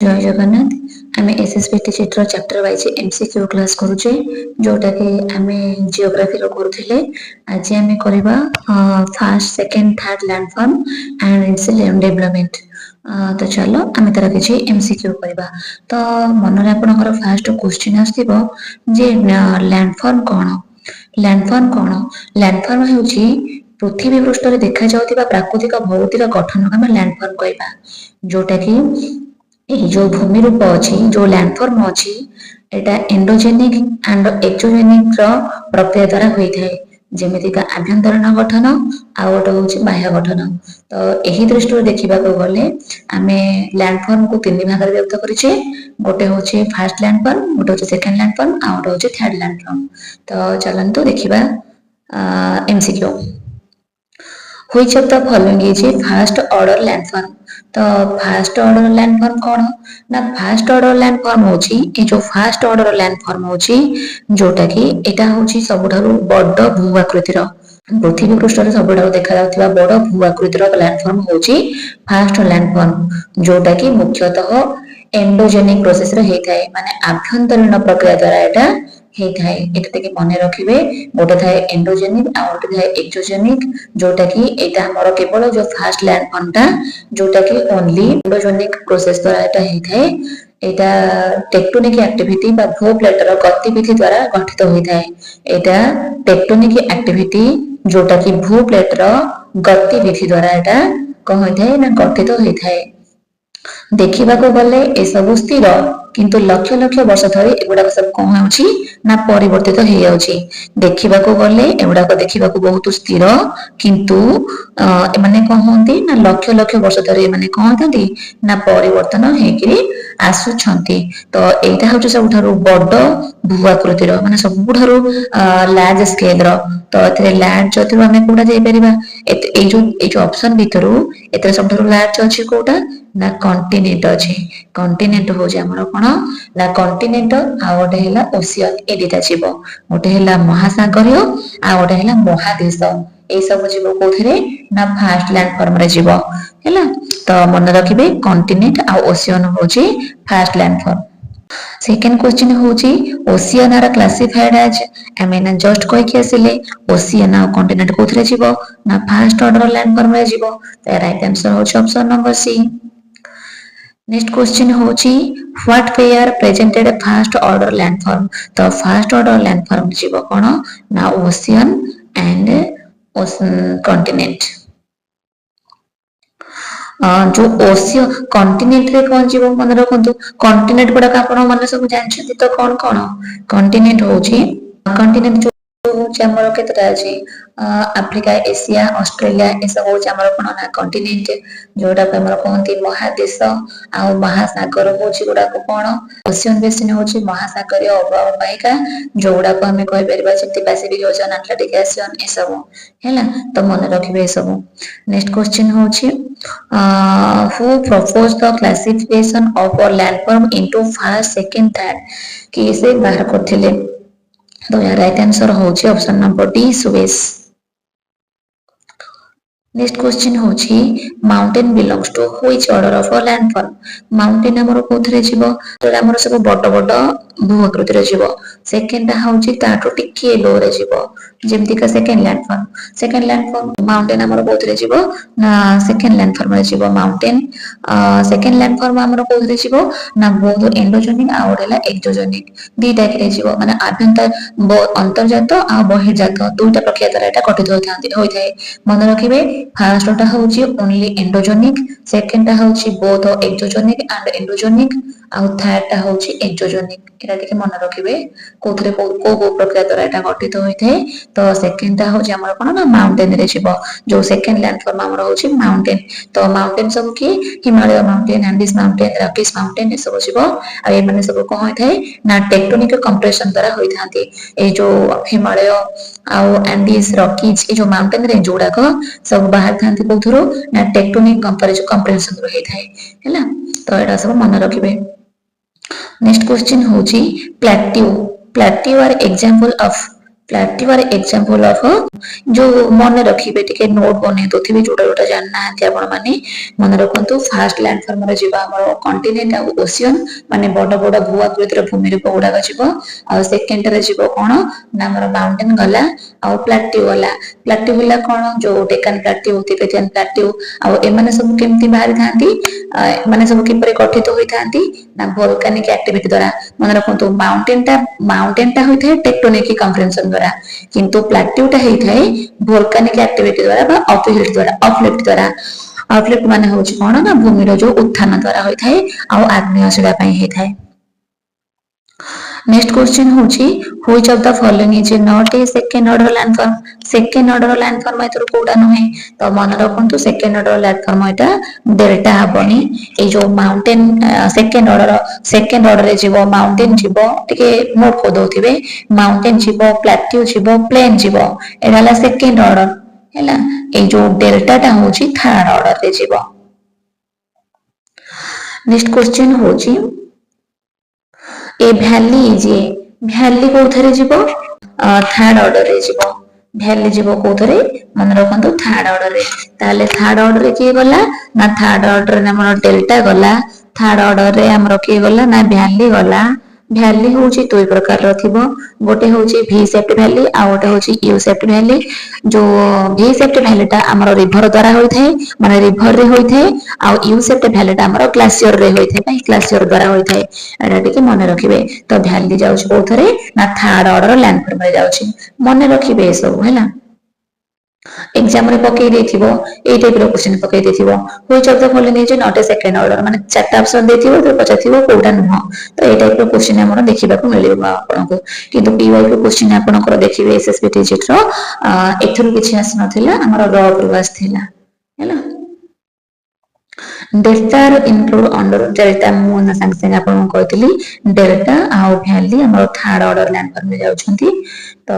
जय जगन्नाथ आम एसएसपीटी चित्र चैप्टर वाइज एमसीक्यू क्लास करुचे जोटा कि आम जियोग्राफी करुले आज आम करबा first second third landform and its development. तो चलो आम तार किसी एमसीक्यू करबा। तो मन रे आपनकर फर्स्ट क्वेश्चन आसीबो जे लैंडफॉर्म कोन। लैंडफॉर्म कोन? लैंडफॉर्म हेउची पृथ्वी पृष्ठ रे देखा जाउतिबा प्राकृतिक भौतिक गठन को हम लैंडफॉर्म कहबा। जोटा कि जो भूमि रूप अच्छी जो लैंडफॉर्म अच्छी एटा एंडोजेनिक एंड एक्सोजेनिक प्रक्रिया द्वारा होता है जेमितिका आभ्यंतरीण गठन आ गोटे हूँ बाह्य गठन। तो यही दृष्टि देखा गले आम लैंडफॉर्म को तीन भाग में व्यक्त करें। गोटे हूँ फास्ट लैंडफॉर्म, गोटे हूँ सेकेंड लैंडफॉर्म आ गोटे हूँ थर्ड लैंडफॉर्म। तो चलते देखा MCQ. Which of the following is a first order landform? तो फास्ट ऑर्डर लैंडफॉर्म कौन ना फास्ट ऑर्डर लैंडफॉर्म होची ए जो फास्ट ऑर्डर लैंडफॉर्म होची जोटा कि एटा होची सबुठारु बड़ भू आकृतिर पृथ्वी पृष्ठ रे सबुठारु देखा जाउथिबा बड़ भू आकृतिर लैंडफॉर्म होची फास्ट लैंडफॉर्म जोटा कि मुख्यतः एंडोजेनिक प्रोसेस रे हेथाय माने आभ्यंतरीण प्रक्रिया द्वारा एटा हेथाय। एटा मन रखिबे गोटे थाए एंडोजेनिक आ गोटे थाए एक्सोजेनिक जोटा कि एटा हमर केवल जो फास्ट लैंडफॉर्म टा जोटा कि ओनली एंडोजेनिक प्रोसेस द्वारा एटा हेथाय। एटा टेक्टोनिक एक्टिविटी बा भू प्लेटर गतिविधि द्वारा गठित होइथाय। एटा टेक्टोनिक एक्टिविटी जोटा कि भू प्लेटर गतिविधि द्वारा एटा कौन होइथाय ना गठित होइथाय। देखा गले ए सब स्थिर किंतु लक्ष लक्ष वर्ष धरी एगुड़ा सब कौन होउची ना परिवर्तित हो जाउची। देखा गले एगुड़ा देखा बहुत स्थिर किंतु एमाने कौन होंती ना लक्ष लक्ष वर्ष धरी एमाने कौन होती ना परिवर्तन हेकरी आसुछंती। तो एटा होउची सबुठारु बड़ भू आकृतिर माने सबुठारु लार्ज स्केल रो। तो एतरे लार्ज जतिरो हमें कोडा जाई परिबा ए जो ऑप्शन भितरु एतरे सबुठारु लार्ज अछि कोडा ना कॉन्टिनेंट अछि। कॉन्टिनेंट हो जे हमर कोन ना कॉन्टिनेंट आ गोटे हैला ओशियन ए दिटा जीव गोटे हैला महासागरीय आ गोटे हैला महादेश ए सब जीव कोथरे ना फास्ट लैंडफॉर्म रे जीव हैला। तो मन रखिबे कॉन्टिनेंट आ ओशियन होची फास्ट लैंडफॉर्म। सेकेंड क्वेश्चन होची ocean are classified as I mean just कहि के आसिले ओशियन आ कॉन्टिनेंट कोथरे जीव ना फास्ट ऑर्डर लैंडफॉर्म रे जीव। तो राइट आंसर होची option number C. Next question होची what pair presented first order landform. तो फास्ट ऑर्डर लैंडफॉर्म जीव कोन ना ओशियन एंड कॉन्टिनेंट। जो ओशियन कॉन्टिनेंट रे कोन जीव मन रखंतु कॉन्टिनेंट गुडा आपण मन सब जानछथि। तो कोन कोन कॉन्टिनेंट होची कॉन्टिनेंट हमर केतरा अछि अफ्रीका एशिया ऑस्ट्रेलिया ए सब होची हमर कोन ना कॉन्टिनेंट जोडा पे हमर कोनती महादेश आ महासागर होची गुडा को कोन ओशियन बेसिन होची महासागरीय अवबाहिका जोडा को हमें कहि परबा जेति पैसिफिक ओशन अटलांटिक ओशन ए सब हैला। तो मन रखिबे ए सब। नेक्स्ट क्वेश्चन होची who propose the classification of a landform into first second third कि से बाहर करथिले। तो यार राइट आंसर होची option number D Suess. Next question होची mountain belongs to which order of a landform. Mountain हमर कोथरे जीव तो हमर सब बड़ बड़ भू आकृति रे जीव। सेकंड होची ताटो टिके लो रे जीव जेमति का second landform. Second landform mountain हमर कोथरे जीव ना सेकंड लैंडफॉर्म रे जीव माउंटेन। सेकंड लैंडफॉर्म हमर कोथरे जीव ना बोथ एंडोजेनिक आ ओडेला एक्सोजेनिक दी टाइप रे जीव माने आभ्यंतर अंतर्जात आ बहिर्जात दुटा प्रक्रिया द्वारा एटा गठित होइथाय। मन रखिबे फर्स्ट टा होची ओनली एंडोजेनिक, सेकंड टा होची बोथ एक्सोजेनिक एंड एंडोजेनिक आ थर्ड टा होची एक्सोजेनिक। एटा टिके मन रखिबे कोथरे को प्रक्रिया द्वारा एटा गठित होइथाय। तो सेकंड टा होची हमर कोन ना माउंटेन रे जीव जो सेकंड लैंडफॉर्म हमर होची माउंटेन। तो माउंटेन सब की Himalaya mountain Andes mountain Rockies mountain ए सब जीव आ ए माने सब को होइथाय ना टेक्टोनिक कंप्रेशन द्वारा होइथांती। ए जो हिमालय आ एंडीज रॉकीज ए जो माउंटेन रेंज गुडा को सब बाहर थांती कोथरो ना टेक्टोनिक कंप्रेशन रो हेथाय हैला। तो एटा सब मन रखिबे। नेक्स्ट क्वेश्चन होची plateau. Plateau are example of प्लाटिव आर एग्जांपल ऑफ जो मन रखिबे टिके नोट बने दोथिबे जोटा जोटा जानना हाथि आपण माने मन रखंतु फास्ट लैंडफॉर्म रे जीवा हमर कॉन्टिनेंट आ ओशियन माने बड़ बड़ भूआकृतिर भूमि रूप गुडा जीव आ सेकेंड रे जीव कोन ना हमर माउंटेन गला आ प्लाटिव गला प्लाटिव गला कोन जो डेकान प्लाटिव तिबेटियन प्लाटिव आ एमाने सब केमति बाहर थांती माने सब किपरे गठित होई थांती ना वोल्केनिक एक्टिविटी द्वारा मन रखंतु माउंटेन टा होई थाए टेक्टोनिक कॉन्फ्रेंशन द्वारा किंतु प्लाटिव टा हेई थाए वोल्केनिक एक्टिविटी द्वारा बा अपलिफ्ट द्वारा अपलिफ्ट माने होची कोन ना भूमि रो जो उत्थान द्वारा होई थाए आ आग्नेय शिला पई हेई थाए नेक्स्ट क्वेश्चन होची which of the following is not a second order landform एतरो कोडा नहे तो मन रखंतु सेकंड ऑर्डर लैंडफॉर्म एटा डेल्टा हबनी ए जो माउंटेन सेकंड ऑर्डर रे जीवो माउंटेन जीवो टिके नोट को दोथिबे माउंटेन जीवो प्लेट्यू जीवो प्लेन जीवो एडाला सेकंड ऑर्डर हैला ए जो डेल्टा टा होची थर्ड ऑर्डर रे जीवो नेक्स्ट क्वेश्चन होची ए भैली कोथरे जीवो थर्ड ऑर्डर रे जीवो भैली जीवो कोथरे मन रखंतु थर्ड ऑर्डर रे ताले थर्ड ऑर्डर रे के गला ना थर्ड ऑर्डर रे हमर डेल्टा गला थर्ड ऑर्डर रे हमर के गला ना भैली गला भैली होची दुई प्रकार रो थिबो गोटे होची वी शेप्ड भैली आ गोटे होची यू शेप्ड भैली जो वी शेप्ड भैली टा हमर रिवर द्वारा होई थाए माने रिवर रे होई थाए आ यू शेप्ड भैली टा हमर ग्लेशियर रे होई थाए ग्लेशियर द्वारा होई थाए एटा टिके मन रखिबे तो भैली जाउछ कोथरे ना थर्ड ऑर्डर लैंडफॉर्म रे जाउछ मन रखिबे सब हैला एग्जाम रे पकई देथिबो ए टाइप रो क्वेश्चन पकई देथिबो which of the following is not a second order माने चारटा ऑप्शन देथिबो तो पचाथिबो कोडा नहो तो ए टाइप रो क्वेश्चन हमर देखिबा को मिलिबो आपनको किंतु पीवाई रो क्वेश्चन आपनकर देखिबे एसएसबीटी जेट रो एथुरु किछि आस नथिला हमर रॉ प्रवास थिला हैला डेल्टा इनक्लूड अंडर डेल्टा मु ना संग संग आपन कहतली डेल्टा आ वैल्यू हमर थर्ड ऑर्डर लैंडफॉर्म में जाउछंती तो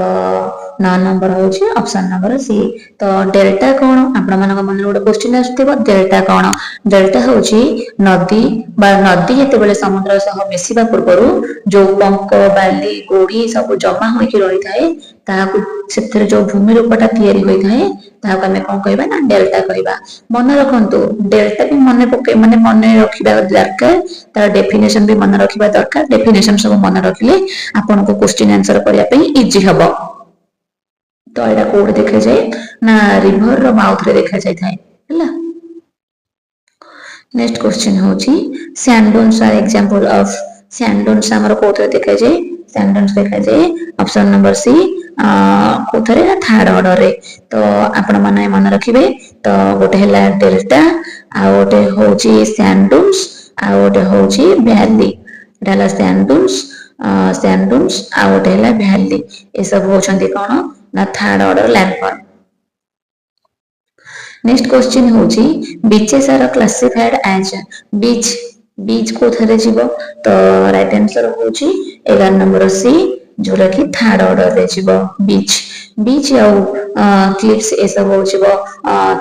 9 नंबर होची ऑप्शन नंबर सी तो डेल्टा कोन आपण मानक मन गोटे क्वेश्चन आछथिबो डेल्टा कोन डेल्टा होची नदी बा नदी हेते बेले समुद्र सह मिसिबा पूर्वरु जो पंक बाली गोडी सब जमा होई कि रही थाए ताकू सेतिर जो भूमि रूपटा तयारी होई थाए ताकू हमें कोन कहबा ना डेल्टा कहबा मन रखंतु डेल्टा भी मन पके माने मन रखिबा दरकार तार डेफिनेशन भी मन रखिबा दरकार डेफिनेशन सब मन रखिले आपन को क्वेश्चन आंसर करिया पे इजी हबो तो एटा कोड देखे जाए ना रिवर रो माउथ रे देखा जाय थाए हला नेक्स्ट क्वेश्चन होची sand dunes are example of sand dunes हमर कोथरे देखा जाय सैंडोन्स देखा जाय ऑप्शन नंबर सी कोथरे थर्ड ऑर्डर रे तो आपण माने मन रखिबे तो गोटे हला डेल्टा आ गोटे होची सैंडोन्स आ गोटे होची वैली डाला सैंडोन्स आ गोटे हला वैली ए सब होचंती कोन ना third order landform next question होची बीचेस आर क्लासिफाइड एज बीच कोथरे जीवो तो राइट आंसर होची 11 नंबर सी जोरा कि थर्ड ऑर्डर रे जीवो बीच आ क्लिप्स ए सब हो जीवो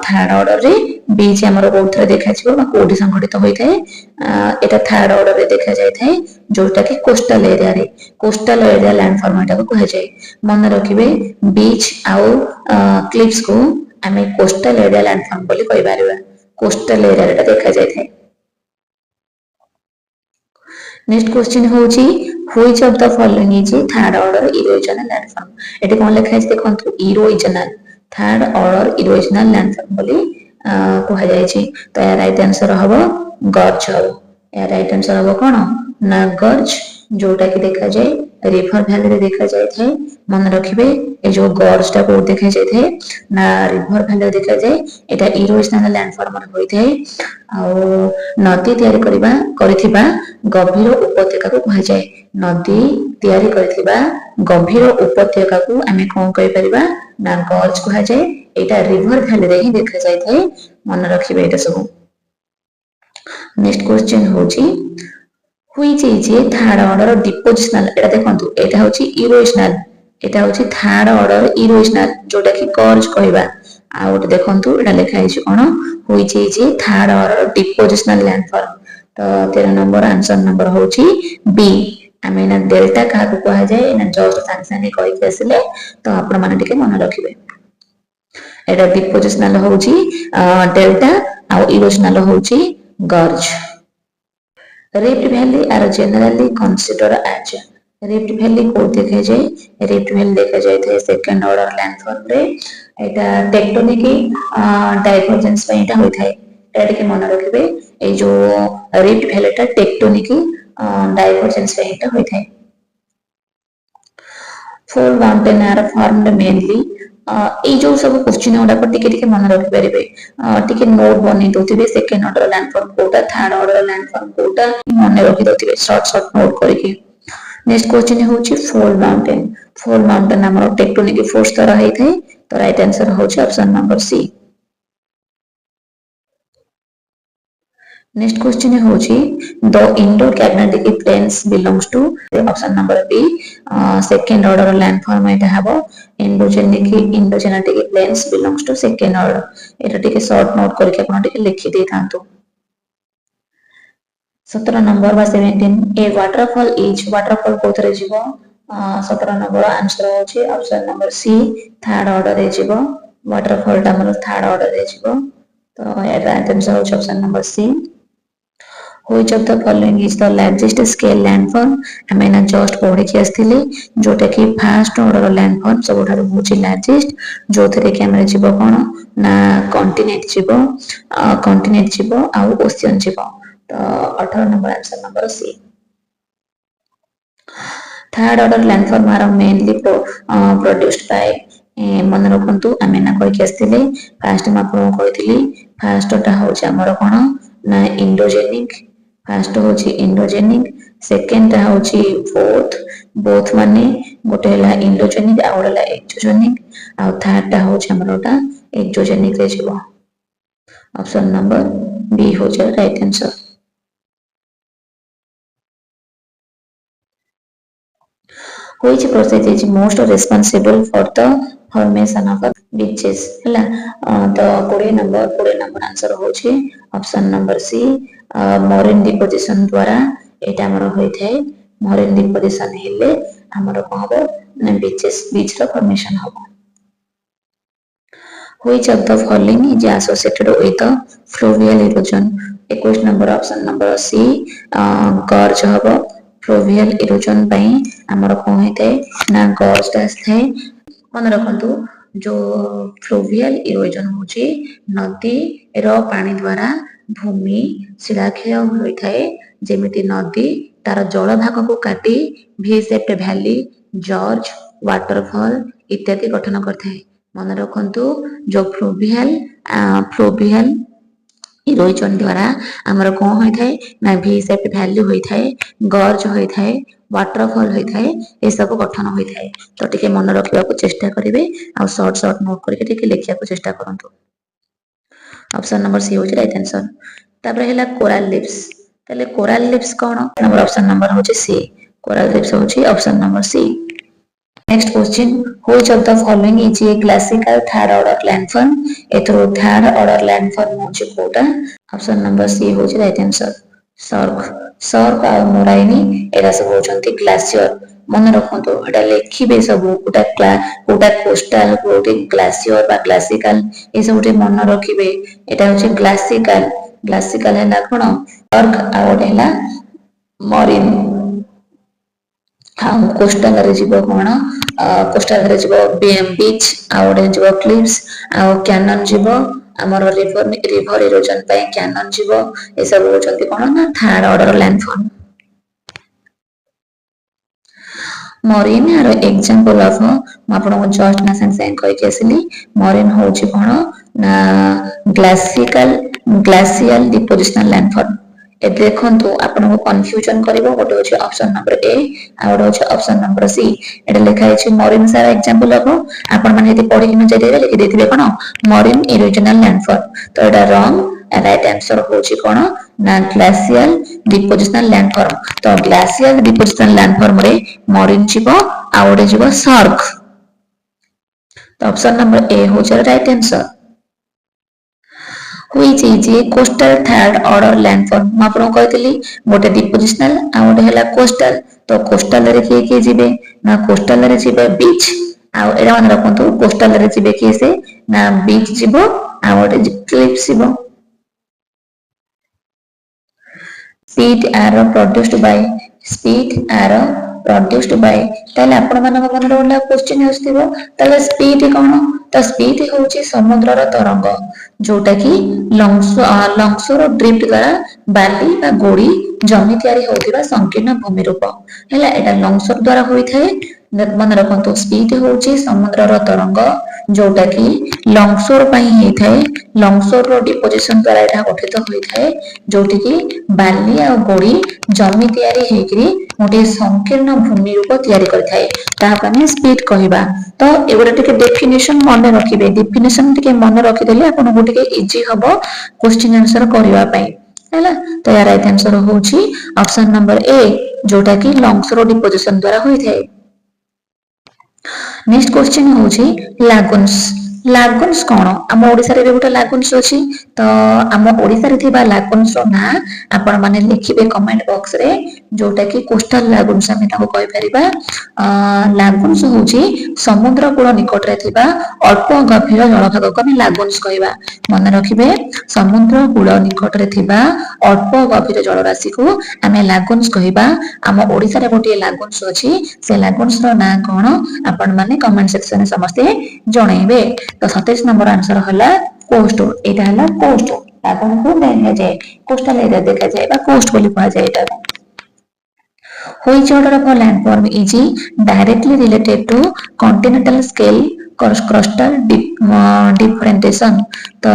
थर्ड ऑर्डर रे बीच हमर कोथरे देखा जीवो बा कोडी संगठित होई थाए एटा थर्ड ऑर्डर रे देखा जाय थाए जोटा कि कोस्टल एरिया लैंडफॉर्म एटा को कह जाय मन रखिबे बीच आ क्लिप्स को हमें कोस्टल एरिया लैंडफॉर्म बोली कहि बारबा कोस्टल एरिया रे देखा जाय थाए नेक्स्ट क्वेश्चन होची which of the following is third order erosional landform एटे कोन लिखा है देखंतु erosional third order erosional landform बोली कहा जाय छी तो या राइट आंसर हबो गर्ज हबो या राइट आंसर हबो कोन ना गर्ज जोटा कि देखा जाय रिवर वैली रे देखा जाय थे मन रखिबे ए जो गर्ज टा को देखा जाय थे ना रिवर वैली देखा जाय एटा इरोजनल लैंडफॉर्म होई थे आ नदी तयारी करिथिबा गभीर उपत्यका को कहा जाय नदी तयारी करिथिबा गभीर उपत्यका को हमें कोन कहि परिबा ना गर्ज कहा जाय एटा रिवर वैली रे ही देखा जाय थे मन रखिबे एटा सब नेक्स्ट क्वेश्चन होची which is a third order depositional एटा देखंतु एटा होची इरोजनल एटा होची थर्ड ऑर्डर इरोजनल जोटा कि कर्ज कहबा आ ओटे देखंतु एटा लिखा है कोन which is a third order depositional landform तो 13 नंबर आंसर नंबर होची बी आम एना डेल्टा क्या कह जाए ना जस्ट सांगे सांगे कहीकि आसिले तो आपण माने टिके मन रखिबे एटा डिपोजिशनल होची डेल्टा आ इरोजनल होची gorge rift valley are generally consider as rift valley को देखा जाए रिफ्ट वैली देखा जाए सेकंड ऑर्डर लैंडफॉर्म रे एटा टेक्टोनिक डाइवर्जेंस पे एटा होय थाए एटा के मन रखिबे ए जो रिफ्ट वैली टा टेक्टोनिक डाइवर्जेंस पे एटा होय थाए fold mountain are formed mainly এই जो सब क्वेश्चन गुडा टिके टिके मन रखि परिबे टिके नोट बनै दोथिबे सेकंड ऑर्डर लैंडफॉर्म कोटा थर्ड ऑर्डर लैंडफॉर्म कोटा मन रखि दोथिबे शॉर्ट शॉर्ट नोट करके नेक्स्ट क्वेश्चन होची फोल माउंटेन हमर टेक्टोनिक फोर्स तरह हेइ थाए तो राइट आंसर होची option number C next question होची the Indo Gangetic plains belongs to option number B second order landform एटा हबो Indo Gangetic plains belongs to second order एटा टिके शॉर्ट नोट करके आपण टिके लिखि दे थांतो 17 नंबर बा 17 ए वाटरफॉल इज वाटरफॉल कोथरे जीवो 17 नंबर आंसर होची option number C third order रे जीवो वाटरफॉल टा हमर थर्ड ऑर्डर रे जीवो तो एटा आंसर होची option number C Which of the following is the largest scale landform? हमें ना just पढ़े कि आस्थिले जोटा कि first order landform सबुठारु होची largest जो थरे कि हमरे जीवो कोन ना continent जीवो आ ocean जीवो तो 18 number answer number C third order landform are mainly produced by मन रखंतु आमे ना कहि कि आस्थिले फर्स्ट हम आपन कहितली फर्स्ट टा होची हमर कोन ना इंडोजेनिक फर्स्ट होची इंडोजेनिक सेकंड होची बोथ माने गोटे हला इंडोजेनिक आ गोटे हला एक्सोजेनिक आ थर्ड टा होची हमरटा एक्सोजेनिक रे जीवो ऑप्शन नंबर बी होची right answer which process is most responsible for the formation of beaches हला तो 20 नंबर आंसर होची option number C marine deposition द्वारा एटा हमर होई थाए मरीन डिपोजिशन हेले हमर कहबो ना बीच रो फॉर्मेशन होबो which of the following is associated with the fluvial erosion 21 number option number C gorge होबो फ्लोवियल इरोजन पई हमर कोन हेते ना गर्ज दास थाए मन रखंतु जो फ्लोवियल इरोजन होची नदी रो पानी द्वारा भूमि शिलाक्षय होई थाए जेमिति नदी तार जल भाग को काटी भी शेप्ड वैली जॉर्ज वाटरफॉल इत्यादि गठन करथाए मन रखंतु जो फ्लोवियल इरोजन द्वारा हमर कोन होई थाए ना भी शेप्ड वैली होई थाए गर्ज होई थाए वाटरफॉल होई थाए ए सब गठन होई थाए तो टिके मन रखिबा को चेष्टा करिवे आ शॉर्ट शॉर्ट नोट करके टिके लिखिया को चेष्टा करंतु ऑप्शन नंबर सी होची राइट आंसर तापर हैला कोरल लीव्स तले कोरल लीव्स कोन नंबर ऑप्शन नंबर होची सी कोरल लीव्स होची option number C next question which of the following is a classical third order landform एथरो थर्ड ऑर्डर लैंडफॉर्म होची कोटा ऑप्शन नंबर सी होची right answer cirque आ मोराइनी एरा सब होचंती ग्लेशियर मन रखंतो एटा लेखिबे सब कोटा कोस्टल कोटे ग्लेशियर बा क्लासिकल ए सब मन रखिबे एटा होची ग्लासिकल है ना कोन सर्क आ ओटेला मरीन कोस्टल रे जीवो कोन कोस्टल रे जीवो बीच आ ओटे जीवो क्लिफ्स आ कैनन जीवो हमर रिवर इरोजन पय कैनन जीवो ए सब होचंती कोन ना third order landform marine are example of आपण को जस्ट ना सेंस कहि केसली मरीन होची कोन ना ग्लासियल डिपोजिशनल लैंडफॉर्म ए देखंतु आपण को कंफ्यूजन करबो गोटे होची ऑप्शन नंबर ए आ गोटे होची ऑप्शन नंबर सी एटा लिखा है मरीन सारा एग्जांपल ऑफ आपण माने यदि पढि किन जाय लिखि देथिबे कोन मरीन इरोजनल लैंडफॉर्म तो एटा रॉन्ग राइट आंसर होची कोन ना ग्लासियल डिपोजिशनल लैंडफॉर्म तो ग्लासियल डिपोजिशनल लैंडफॉर्म रे मरीन जीवो आ गोटे जीवो सर्क तो ऑप्शन नंबर ए होची right answer Which is a coastal third order landform ମୁଁ ଆପଣଙ୍କୁ କହିଥିଲି ଗୋଟେ depositional ଆଉ ଗୋଟେ ହେଲା coastal ତ coastal ରେ କିଏ ଯିବେ ନା coastal ରେ ଯିବେ beach ଆଉ ଏଇଟା ମନେ ରଖନ୍ତୁ coastal ରେ ଯିବେ କିଏ ସେ ନା beach ଯିବ ଆଉ ଗୋଟେ cliffs ଯିବ speed arrow produced by ତାହେଲେ ଆପଣ ମାନଙ୍କ ମନରେ ଗୋଟେ କ୍ୱେଶ୍ଚିନ୍ ଆସିଥିବ ତାହେଲେ ସ୍ପିଡ୍ କଣ ତ ସ୍ପିଡ୍ ହେଉଛି ସମୁଦ୍ରର ତରଙ୍ଗ ଯୋଉଟା କି ଲଂସର ଡ୍ରିଫ୍ଟ ଦ୍ୱାରା ବାଲି ବା ଗୋଡି ଜମି ତିଆରି ହେଉଥିବା ସଂକୀର୍ଣ୍ଣ ଭୂମି ରୂପ ହେଲା ଏଇଟା ଲଂସର ଦ୍ୱାରା ହୋଇଥାଏ ମନେ ରଖନ୍ତୁ ସ୍ପିଡ୍ ହେଉଛି ସମୁଦ୍ରର ତରଙ୍ଗ ଯୋଉଟା କି ଲଂସର ପାଇଁ ହେଇଥାଏ ଲଂସର ଡିପୋଜିସନ ଦ୍ୱାରା ଏଇଟା ଗଠିତ ହୋଇଥାଏ ଯୋଉଠି କି ବାଲି ଆଉ ଗୋଡି ଜମି ତିଆରି ହେଇକିରି ଗୋଟିଏ ସଂକୀର୍ଣ୍ଣ ଭୂମି ରୂପ ତିଆରି କରିଥାଏ ତାହାକୁ ଆମେ ସ୍ପିଡ୍ କହିବା ତ ଏଗୁଡ଼ା ଟିକେ ଡେଫିନେସନ ମନେ ରଖିବେ ଡେଫିନେସନ ଟିକେ ମନେ ରଖିଦେଲେ ଆପଣଙ୍କୁ ଟିକେ ଇଜି ହବ କ୍ୱେଶ୍ଚିନ୍ ଆନ୍ସର କରିବା ପାଇଁ ହେଲା ତ ୟାର ରାଇଟ୍ ଆନ୍ସର ହେଉଛି ଅପସନ ନମ୍ବର ଏ ଯୋଉଟା କି ଲଂସର ଡିପୋଜିସନ ଦ୍ୱାରା ହୋଇଥାଏ नेक्स्ट क्वेश्चन होची लागुन्स कौन आम ओडिसा रे गोटे लागुन्स अछि तो आम ओडिसा रे थिबा लागुन्स रो ना आपण माने लिखिबे कमेंट बॉक्स रे जोटा कि कोस्टल लागुन्स हम ताको कहि परिबा लागुन्स होची समुद्र कूल निकट रे थिबा अल्प गभीर जलभाग को हम लागुन्स कहबा मन रखिबे समुद्र कूल निकट रे थिबा अल्प गभीर जलराशि को हम लागुन्स कहबा आम ओडिसा रे गोटे लागुन्स अछि से लागुन्स रो ना कोन आपण माने कमेंट सेक्शन में समस्ते जणाइबे तो 27 नंबर आंसर हला कोस्ट एटा हला कोस्ट आपण को देखा जाए कोस्टल एरिया देखा जाए बा कोस्ट बोली कहा जाए एटा which order of landform is directly related to continental scale coastal differentiation तो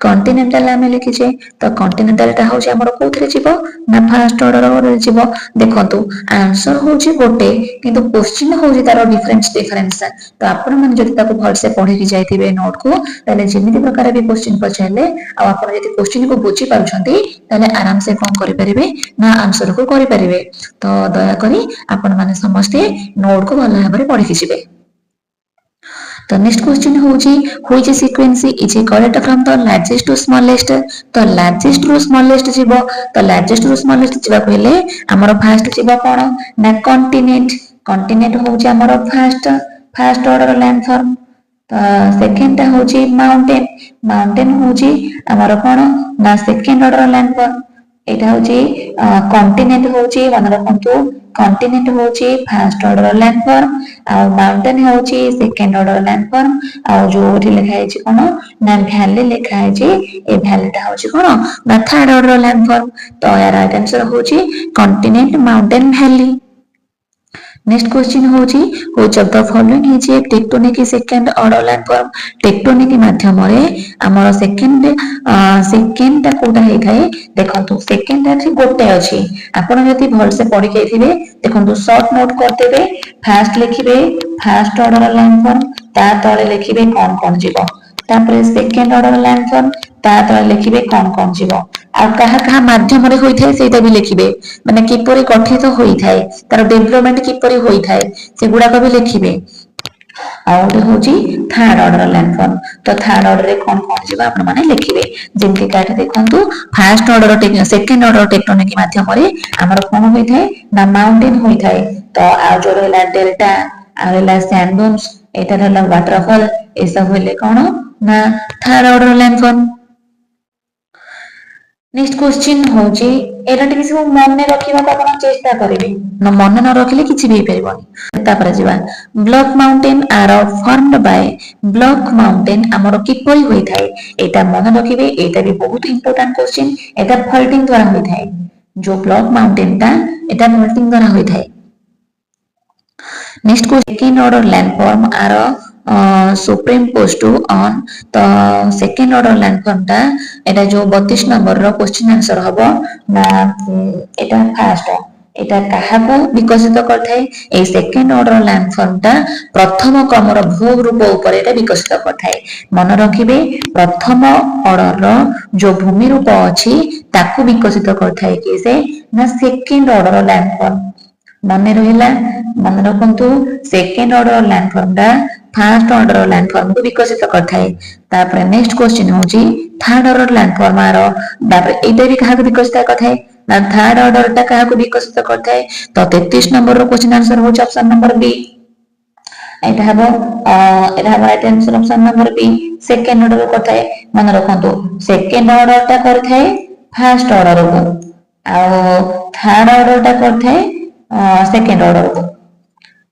continental आमे लिखिछे तो continental टा होची हमर कोथरे जीवो ना फर्स्ट ऑर्डर रे जीवो देखंतु आंसर होची गोटे किंतु क्वेश्चन होची तार डिफरेंस तो आपण मन जति ताको भल से पढि कि जाइतिबे नोट को तले जेमिति प्रकार भी क्वेश्चन पछाले आ आपण जति क्वेश्चन को बुझी पाउछंती तले आराम से कोन करि परिबे ना आंसर को करि परिबे तो दया करी आपण माने समस्ते नोट को भल भाबरे पढि कि जिवे तो नेक्स्ट क्वेश्चन होची which sequence is correct from the largest to smallest तो लार्जेस्ट टू स्मॉलेस्ट जीवो तो लार्जेस्ट टू स्मॉलेस्ट जीवा कहले हमर फर्स्ट जीवो कोन ना कॉन्टिनेंट होची हमर फर्स्ट ऑर्डर लैंडफॉर्म तो सेकंड टा होची माउंटेन होची हमर कोन ना सेकंड ऑर्डर लैंडफॉर्म एटा होची कॉन्टिनेंट होची मन रखंतु कॉन्टिनेंट होची फर्स्ट ऑर्डर लैंडफॉर्म आ माउंटेन होची सेकंड ऑर्डर लैंडफॉर्म आ जो ओठी लिखा है कोन ना वैली लिखा है ए वैलीटा होची कोन ना थर्ड ऑर्डर लैंडफॉर्म तो यार राइट आंसर होची continent mountain valley next question होची which of the following is a tectonic second order landform tectonic माध्यम रे हमर सेकंड टा कोटा हे थाए देखंतु सेकंड टा गोटे अछि आपण जति भल से पढि केथिबे देखंतु शॉर्ट नोट करतेबे फर्स्ट लिखिबे फर्स्ट ऑर्डर लैंडफॉर्म ता तळे लिखिबे कोन जीवो तापर सेकंड ऑर्डर लैंडफॉर्म ता तळे लिखिबे कोन जीवो आ कहा माध्यम रे होई थाए सेटा भी लिखिबे माने किपरि गठित होई थाए तार डेवलपमेंट किपरि होई थाए से गुडा को भी लिखिबे आउट होची थर्ड ऑर्डर लैंडफॉर्म तो थर्ड ऑर्डर रे कोन जीवा आपण माने लिखिबे जेमति काटे देखंतु first order second order tectonic माध्यम रे हमर कोन होई थाए ना माउंटेन होई थाए तो आ जो रहला डेल्टा आ रहला सैंड डून्स एटा रहला वाटरफॉल ए सब होले कोन ना third order landform next question होची एटा टिक सब मन में रखिबा त आपण चेष्टा करिवे न मन न रखिले किछि भी परिबनी तापर जिबा block mountain are formed by block mountain हमर किपरि होई थाए एटा मन रखिबे एटा भी बहुत इंपोर्टेंट क्वेश्चन एटा फॉल्टिंग द्वारा होई थाए जो ब्लॉक माउंटेन ता एटा फॉल्टिंग द्वारा होई थाए next question second order landform are superimposed on तो सेकंड ऑर्डर लैंडफॉर्म ता एटा जो 32 नंबर रो क्वेश्चन आंसर हबो ना एटा फर्स्ट एटा काहाको विकसित करथाय ए सेकंड ऑर्डर लैंडफॉर्म ता प्रथम क्रमर भोग रूप ऊपर एटा विकसित करथाय मन रखिबे प्रथम ऑर्डर रो जो भूमि रूप अछि ताकू विकसित करथाय कि से ना सेकंड ऑर्डर लैंडफॉर्म मन रहिला मन रखंतु सेकंड ऑर्डर लैंडफॉर्म ता फास्ट ऑर्डर लैंडफॉर्म को विकसित करथाय तापर नेक्स्ट क्वेश्चन होची थर्ड ऑर्डर लैंडफॉर्म आरो तापर एटा भी कहा को विकसित करथाय ना थर्ड ऑर्डर टा कहा को विकसित करथाय तो 33 नंबर रो क्वेश्चन आंसर होची ऑप्शन नंबर बी एटा हबो right answer option number B second order को करथाय मन रखंतु सेकंड ऑर्डर टा करथाय फर्स्ट ऑर्डर को आ थर्ड ऑर्डर टा करथाय सेकंड ऑर्डर को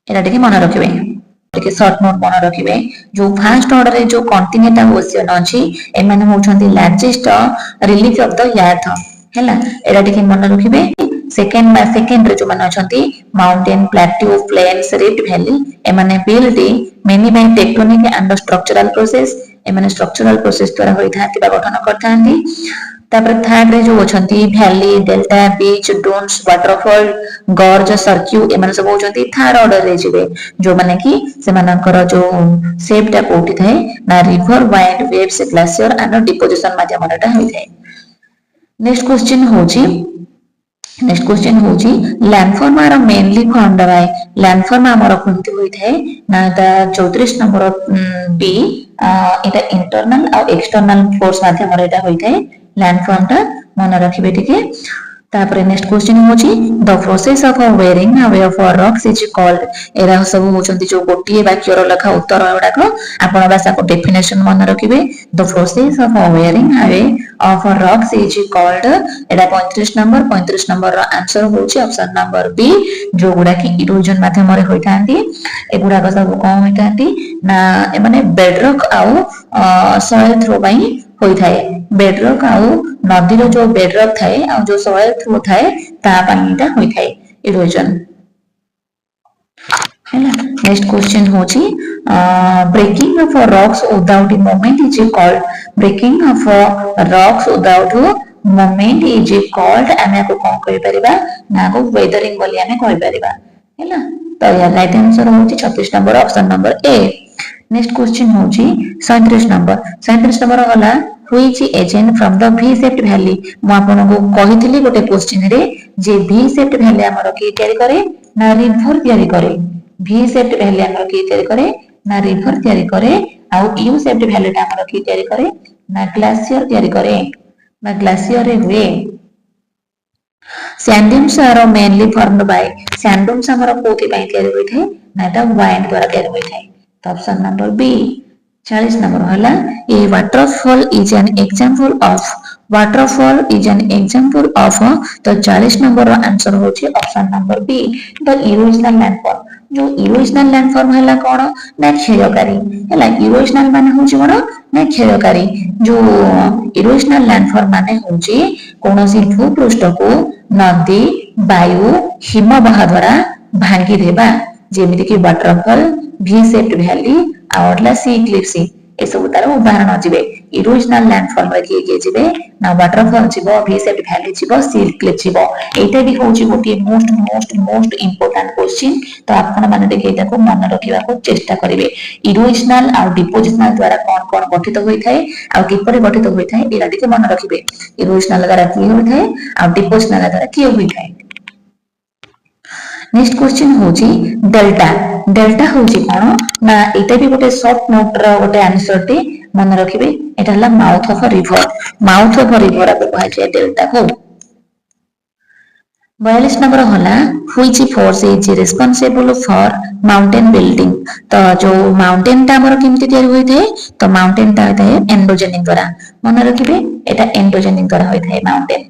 एटा टिके मन रखिबे टिके शॉर्ट नोट मन रखिबे जो फर्स्ट ऑर्डर रे जो कॉन्टिनेंटल ओशियन अछि ए माने होछंती largest relief of the earth हैला एटा टिके मन रखिबे सेकंड रे जो माने अछंती mountain plateau plains rift valley ए माने build mainly by tectonic and structural process ए माने स्ट्रक्चरल प्रोसेस द्वारा होई थाती बा गठन करथांती तापर थर्ड रे जो अछंती वैली डेल्टा बीच डोन्स वाटरफॉल गॉर्ज सर्क्यू ए माने सब होचंती थर्ड ऑर्डर रे जिवे जो माने कि से मानकर जो शेप टा कोठी थाए ना river wind waves glacier and deposition माध्यमटा होई थाए नेक्स्ट क्वेश्चन होची landform are mainly formed by landform हमर कोनती होई थाए ना ता 34 नंबर बी एटा इंटरनल और एक्सटर्नल फोर्स माध्यम रे एटा होई थाए लैंडफॉर्म टा मन रखिबे टिके तापर नेक्स्ट क्वेश्चन होची the process of wearing away of rocks is called era सब होचंती जो गोटिए वाक्य रो लखा उत्तर एडा को आपण भाषा को डेफिनेशन मन रखिबे the process of wearing away of rocks is called एडा 35 नंबर रो आंसर होची ऑप्शन नंबर बी जो गुडा की इरोजन माध्यम रे होइतांती एगुडा को सब कोन होइतांती ना ए माने बेडरॉक आउ सॉइल थ्रो बाई होई थाए बेडरॉक आउ नदी रो जो बेडरॉक थाए आ जो सॉइल थ्रो थाए ता पानीटा होई थाए इरोजन हैला नेक्स्ट क्वेश्चन होची breaking of rocks without movement is called breaking of rocks without movement is called आमे को कोन कहि परिबा ना को वेदरिंग बोली आमे कहि परिबा हैला तो या राइट आंसर होची 36 number option number A next question होची 37 नंबर होला which agent from the V shaped valley मु आपन को कहितली गोटे क्वेश्चन रे जे V shaped valley हमर की तयारी करे ना रिवर तयारी करे V shaped valley हमर की तयारी करे ना रिवर तयारी करे आ U shaped valley हमर की तयारी करे ना ग्लेशियर तयारी करे ना ग्लेशियर रे हुए sand dunes are mainly formed by sand dunes हमर कोथि बाय तयारी होई थे ना ता वाइंड द्वारा तयारी होई थे तो ऑप्शन नंबर बी 40 नंबर होला a waterfall is an example of तो 40 नंबर रो आंसर होची option number B the erosional landform जो इरोजनल लैंडफॉर्म हैला कोन ना क्षयकारी हैला इरोजनल माने होची कोन ना क्षयकारी जो इरोजनल लैंडफॉर्म माने होची कोनोसी भूपृष्ठ को नदी वायु हिमवाह द्वारा भांगी देबा जेमिति कि वाटरफॉल V shaped valley आउटला सी क्लिफ्स ए सब तार उदाहरण जिवे इरोजनल लैंडफॉर्म रे किए जिवे ना वाटरफॉल जिवो V shaped valley जिवो सी क्लिफ जिवो एटा भी होची गोटी मोस्ट इंपोर्टेंट क्वेश्चन तो आपण माने देखि एटा को मन रखिबा को चेष्टा करिवे इरोजनल आ डिपोजिशनल द्वारा कोन गठित होई थाए आ किपरि गठित होई थाए एटा दिके मन रखिबे इरोजनल द्वारा की होई थाए आ डिपोजिशनल द्वारा की होई थाए नेक्स्ट क्वेश्चन होची डेल्टा होची कोन ना एटा भी गोटे शॉर्ट नोट रो गोटे आंसर टी मन रखिबे एटा हला माउथ ऑफ रिवर को कहा जाय डेल्टा को 42 नंबर होला which force is responsible for mountain building तो जो माउंटेन ता हमर केमति तयार होई थाए तो माउंटेन ता थाए एंडोजेनिक द्वारा मन रखिबे एटा एंडोजेनिक द्वारा होई थाए mountain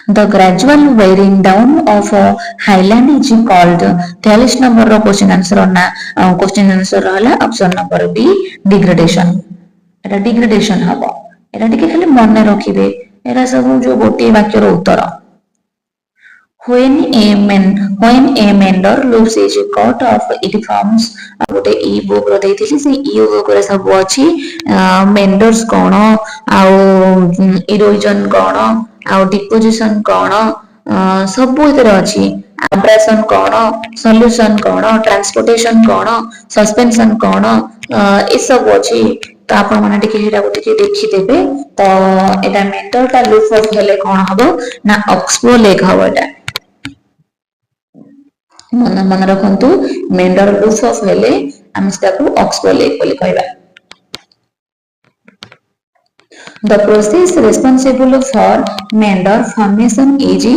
The gradual wearing down of a highland is called 43 number रो क्वेश्चन आंसर रहला ऑप्शन नंबर बी डिग्रेडेशन एटा डिग्रेडेशन हबो एटा टिके खाली मन रखिबे एरा सब जो गोटे वाक्य रो उत्तर when a mender loops is cut off it forms गोटे ई बुक रो देथिली से ई बुक रे सब अछि मेंडर्स कोन आ इरोजन कोन आ डिपोजिशन कोन सब इधर अछि अब्रेशन कोन सॉल्यूशन कोन ट्रांसपोर्टेशन कोन सस्पेंशन कोन ए सब अछि तो आपण माने टिके हेरा गोटे देखि देबे तो एटा मेंटर का लूप ऑफ हेले कोन हबो ना ऑक्सबो लेख हबो एटा मन रखु मेंढर रूफ ऑफ हेले आम ऑक्सफोर्ड लेक बोली कहबा। The process responsible for meander formation is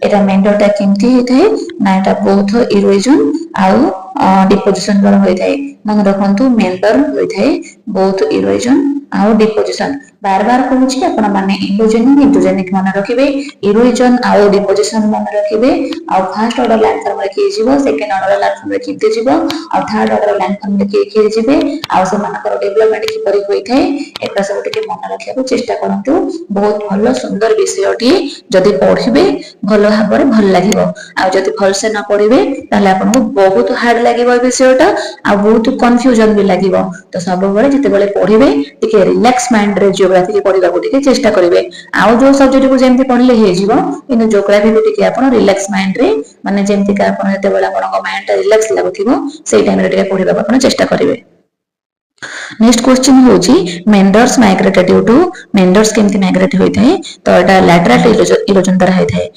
एटा मेंढर टा केमती होता है ना एटा बोथ इरोजन आउ डिपोजिशन द्वारा होता है। मन रखु मेंढर होता है बोथ इरोजन आउ डिपोजिशन बार बार कहूँ आपण माने इंडोजेनिक इंडोजेनिक मन रखिबे इरोजन आउ डिपोजिशन मन रखिबे आउ फर्स्ट ऑर्डर लैंडफॉर्म रे के जीवो सेकंड ऑर्डर लैंडफॉर्म रे केते जीवो आउ थर्ड ऑर्डर लैंडफॉर्म रे के जीवे आउ से मानकर डेवलपमेंट की परि होई थाए एटा सब टिके मन रखिया को चेष्टा करंतु बहुत भलो सुंदर विषयटी जदि पढिबे भलो भाबरे भल लागिवो आउ जदि भल से न पढिबे ताले आपन को बहुत हार्ड लागिवो विषयटा आ बहुत कंफ्यूजन भी लागिवो तो सब बळे जते बळे पढिबे टिके रिलैक्स माइंड रे जियोग्राफी के पढिबा को टिके चेष्टा करिवे आउ जो सब्जेक्ट को जेमति पढले हे जीवो इन जियोग्राफी को टिके आपन रिलैक्स माइंड रे माने जेमति का आपन जते बळे आपन को माइंड रिलैक्स लागुथिबो सेही टाइम रे टिके पढिबा आपन चेष्टा करिवे। नेक्स्ट क्वेश्चन होची मेंढर्स माइग्रेटेड ड्यू टू मेंढर्स केमति माइग्रेट होई थाए तो एटा लैटरल इरोजन द्वारा होई थाए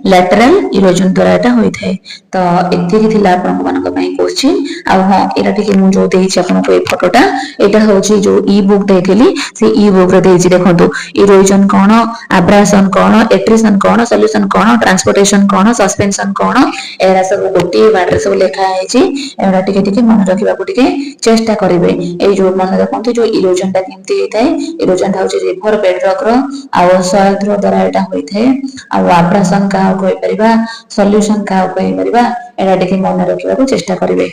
लैटरल इरोजन द्वारा एटा होई थाए तो एति थिला आपन को मानक पई क्वेश्चन आ हां एटा टिके मु जो देछि आपन को ए फोटोटा एटा होची जो ई बुक देखली से ई बुक रे देछि देखंतु इरोजन कोन अब्राशन कोन एट्रिशन कोन सॉल्यूशन कोन ट्रांसपोर्टेशन कोन सस्पेंशन कोन एरा सब गोटी बारे सब लिखा है छी एरा टिके टिके मन रखिबा को टिके चेष्टा करिवे ए जो मन रखंतु जो इरोजन टा केमति हेताय इरोजन टा होची रिवर बेडरॉक रो आ सॉइल थ्रो द्वारा एटा होई थाए आ अब्राशन का कोइ परिबा सॉल्यूशन का कोइ परिबा एरा टिके मन रखिबा को चेष्टा करिवे।